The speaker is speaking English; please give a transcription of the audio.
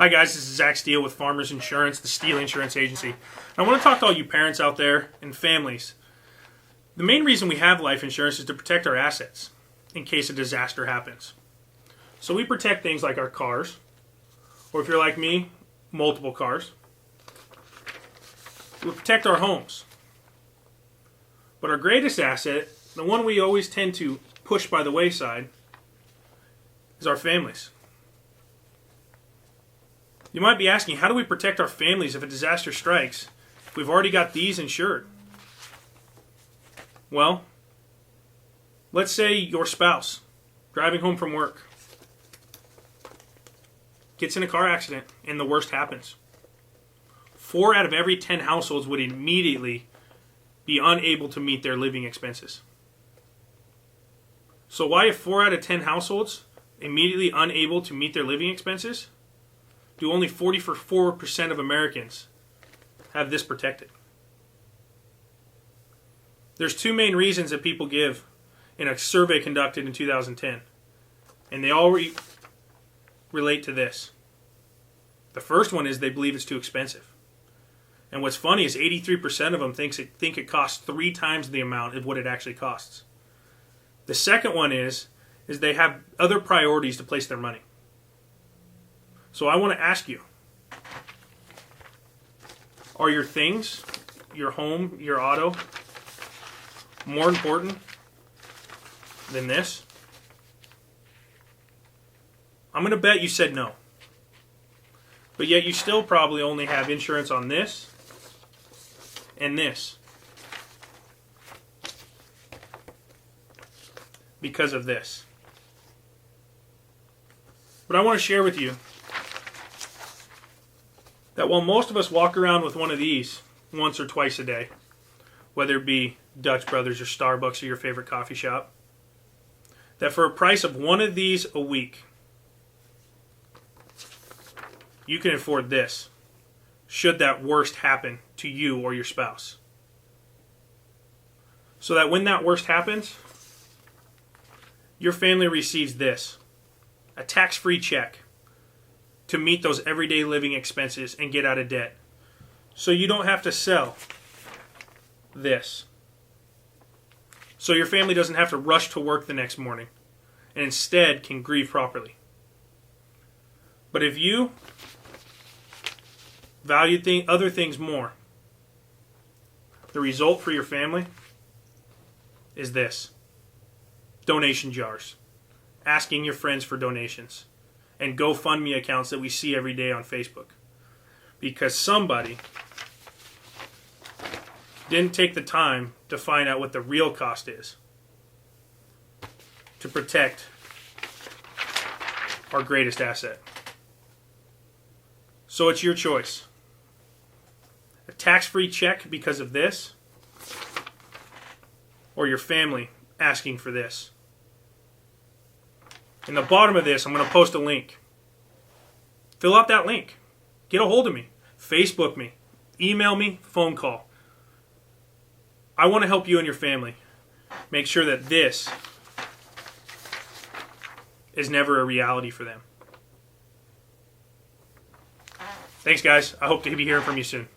Hi guys, this is Insurance-Steele with Farmers Insurance, the Steele Insurance Agency. I want to talk to all you parents out there and families. The main reason we have life insurance is to protect our assets in case a disaster happens. So we protect things like our cars, or if you're like me, multiple cars. We protect our homes. But our greatest asset, the one we always tend to push by the wayside, is our families. You might be asking, how do we protect our families if a disaster strikes if we've already got these insured? Well, let's say your spouse, driving home from work, gets in a car accident and the worst happens. 4 out of every 10 households would immediately be unable to meet their living expenses. So why, if 4 out of 10 households immediately unable to meet their living expenses, do only 44% of Americans have this protected? There's 2 main reasons that people give in a survey conducted in 2010, and they all relate to this. The first one is they believe it's too expensive. And what's funny is 83% of them think it costs 3 times the amount of what it actually costs. The second one is they have other priorities to place their money. So I want to ask you, are your things, your home, your auto, more important than this? I'm going to bet you said no. But yet you still probably only have insurance on this and this because of this. But I want to share with you that while most of us walk around with one of these once or twice a day, whether it be Dutch Brothers or Starbucks or your favorite coffee shop, that for a price of one of these a week, you can afford this, should that worst happen to you or your spouse. So that when that worst happens, your family receives this, a tax-free check to meet those everyday living expenses and get out of debt. So you don't have to sell this. So your family doesn't have to rush to work the next morning and instead can grieve properly. But if you value other things more, the result for your family is this: donation jars, asking your friends for donations, and GoFundMe accounts that we see every day on Facebook. Because somebody didn't take the time to find out what the real cost is to protect our greatest asset. So it's your choice. A tax-free check because of this, or your family asking for this. In the bottom of this, I'm going to post a link. Fill out that link. Get a hold of me. Facebook me. Email me. Phone call. I want to help you and your family make sure that this is never a reality for them. Thanks, guys. I hope to be hearing from you soon.